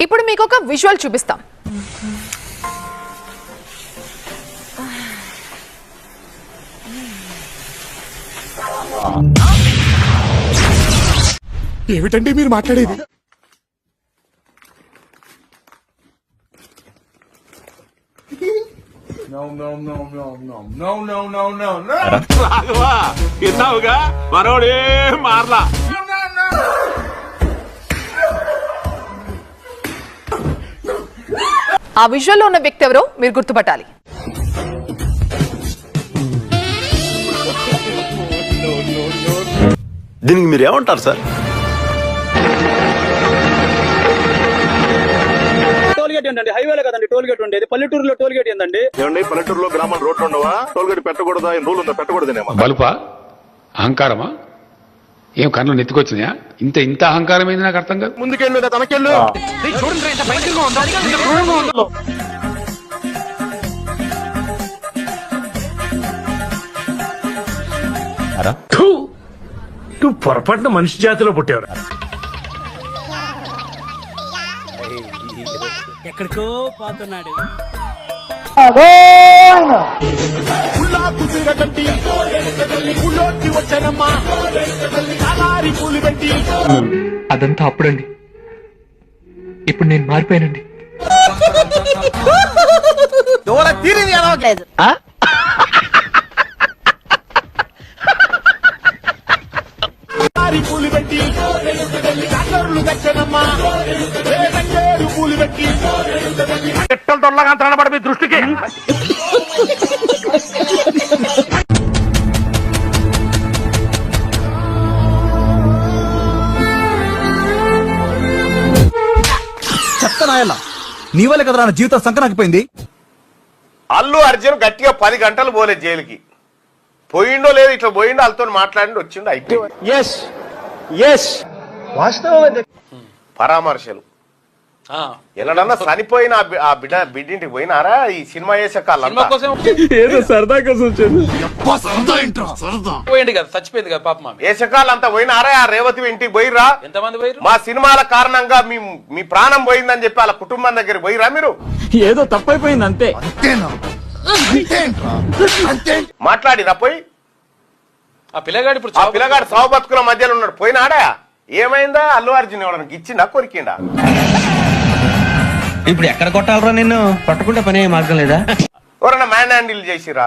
ఇప్పుడు మీకు ఒక విజువల్ చూపిస్తాం. ఏమిటండి మీరు మాట్లాడేది? విన్నావుగా మనోడే మార్లా. ఆ విజువల్ లో ఉన్న వ్యక్తి ఎవరో మీరు గుర్తుపట్టాలి. దీనికి మీరు ఏమంటారు సార్? టోల్గేట్ ఏంటండి? హైవేలో కదండి టోల్గేట్ ఉండేది. పల్లెటూరులో టోల్గేట్ ఏందండి? ఏమండి పల్లెటూరులో గ్రామాల రోడ్లు ఉండవా? టోల్గేట్ పెట్టకూడదా? రూల్ ఉందా? పెట్టకూడదేమో. బలుపా? అహంకారమా? ఏం కన్ను నెత్తికొచ్చినాయా? ఇంత ఇంత అహంకారం ఏంది నాకు అర్థం కాదు. ముందుకెళ్ళు తనకెళ్ళు. నువ్వు పొరపాటున మనిషి జాతిలో పుట్టేవరా? ఎక్కడికో పోతున్నాడు. అదంతా అప్పుడండి. ఇప్పుడు నేను మారిపోయానండి. మీ దృష్టికి చెప్తానాయల్లా నీ వల్ల కదరా నా జీవితం సంకనాకపోయింది. అల్లు అర్జున్ గట్టిగా 10 గంటలు పోలేదు జైలుకి. పోయిండో లేదు, ఇట్లా పోయిండో వాళ్ళతో మాట్లాడి వచ్చిండో అయిపోయింది. పరామర్శలు ఎన్నడన్నా చనిపోయిన ఆ బిడ్డింటికి పోయినారా? ఈ సినిమా వేసే వేసకాలంతా పోయినారా? ఆ రేవతి ఇంటికి పోయిరా? మా సినిమాల కారణంగా మీ ప్రాణం పోయిందని చెప్పి వాళ్ళ కుటుంబం దగ్గర పోయిరా? మీరు ఏదో తప్పైపోయింది అంతే. మాట్లాడిరా? పోయి ఆ పిల్లగాడు సావు బతుకుల మధ్యలో ఉన్నాడు. పోయినాడా? ఏమైందా? అల్లు అర్జున్ ఎవడానికి ఇచ్చిండా? కొరికిండా? ఇప్పుడు ఎక్కడ కొట్టాలరా? నిన్ను పట్టుకుంటే పని మార్గం లేదా? ఎవరన్నా మ్యాన్ హ్యాండిల్ చేసిరా?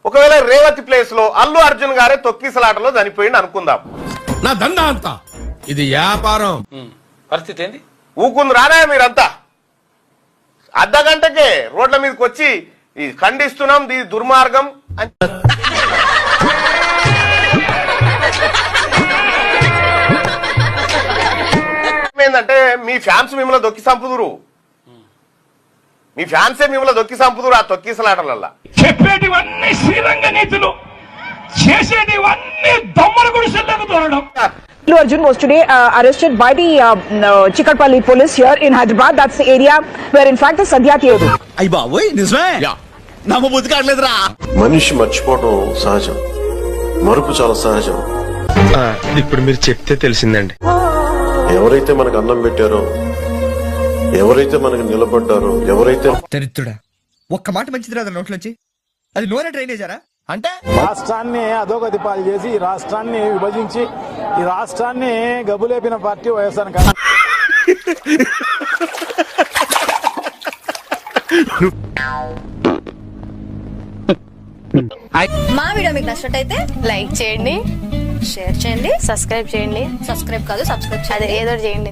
ఒకవేళ రేవతి ప్లేస్ లో అల్లు అర్జున్ గారే తొక్కిసలాటలో చనిపోయింది అనుకుందాం. నా దందా అంతా ఇది వ్యాపారం. పరిస్థితి ఏంది? ఊకుంది రానా మీరంతా? అర్ధగంటకే రోడ్ల మీదకి వచ్చి ఖండిస్తున్నాం ఇది దుర్మార్గం అని. ఏంటంటే మీ ఫ్యాన్స్ మిమ్మల్ని దొక్కి సంపుదురు. మీ ఫ్యాన్సే మిమ్మల్ని దొక్కి సంపుదురు ఆ తొక్కిసలాటలల్లా. చెప్పేటివన్నీ శ్రీరంగ నీతులు, చేసేటివన్నీ దొమ్మల గుడిసెల్లోకి దూరడం. Allu Arjun was today arrested by the Chikatpalli police here in Hyderabad. That's the area where in fact the Sadhya Theatre. అయ్య బాబోయ్ నిజమే. నమ్మబుద్ధి కావట్లేదురా. మనిషి మర్చిపోవడం సహజం, మరుపు చాలా సహజం. ఇప్పుడు మీరు చెప్తే తెలిసిందండి. ఎవరైతే మనకు అన్నం పెట్టారో, ఎవరైతే మనకు నిలబడ్డారో, ఎవరైతే చరిత్రుడా ఒక్క మాట మంచిది రాదు నోట్లోంచి. అది నోరే డ్రైనేజారా? అంటే రాష్ట్రాన్ని అధోగతి పాలు చేసి ఈ రాష్ట్రాన్ని విభజించి ఈ రాష్ట్రాన్ని గబులేపిన పార్టీ వైఎస్ఆర్ కాంగ్రెస్. మా వీడియో మీకు నచ్చినట్టయితే లైక్ చేయండి, షేర్ చేయండి, సబ్స్క్రైబ్ చేయండి. సబ్స్క్రైబ్ కాదు, సబ్స్క్రైబ్ చేయండి, ఏదో చేయండి.